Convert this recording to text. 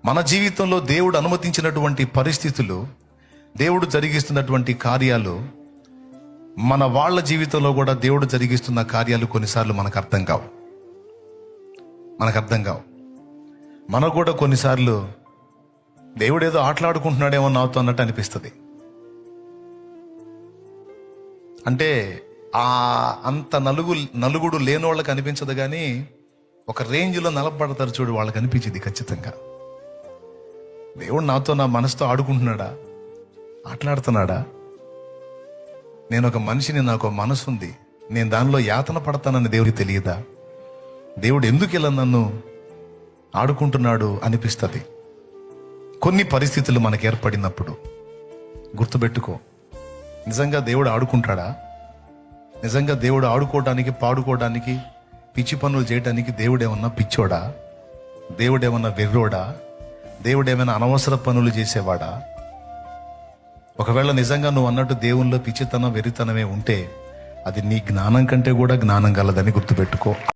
మన జీవితంలో దేవుడు అనుమతించినటువంటి పరిస్థితులు, దేవుడు జరిగిస్తున్నటువంటి కార్యాలు, మన వాళ్ళ జీవితంలో కూడా దేవుడు జరిగిస్తున్న కార్యాలు కొన్నిసార్లు మనకు అర్థం కావు. మనకు కూడా కొన్నిసార్లు దేవుడు ఏదో ఆటలాడుకుంటున్నాడేమో నాతో అన్నట్టు అనిపిస్తుంది. అంటే అంత నలుగుడు లేని వాళ్ళకి అనిపించదు, కానీ ఒక రేంజ్లో నిలబడతారు చూడు, వాళ్ళకి అనిపించింది ఖచ్చితంగా. దేవుడు నాతో, నా మనసుతో ఆడుకుంటున్నాడా, ఆటలాడుతున్నాడా? నేను ఒక మనిషిని, నాకు మనసు ఉంది, నేను దానిలో యాతన పడతానని దేవుడికి తెలియదా? దేవుడు ఎందుకు ఇలా నన్ను ఆడుకుంటున్నాడు అనిపిస్తుంది. కొన్ని పరిస్థితులు మనకు ఏర్పడినప్పుడు గుర్తుపెట్టుకో, నిజంగా దేవుడు ఆడుకుంటాడా? నిజంగా దేవుడు ఆడుకోవడానికి, పాడుకోవడానికి, పిచ్చి పనులు చేయడానికి దేవుడేమన్నా పిచ్చోడా? దేవుడేమన్నా వెర్రోడా? దేవుడేమైనా అనవసర పనులు చేసేవాడా? ఒకవేళ నిజంగా నువ్వు అన్నట్టు దేవునిలో పిచ్చితనం, వెర్రితనమే ఉంటే అది నీ జ్ఞానం కంటే కూడా జ్ఞానం గలదని గుర్తుపెట్టుకో.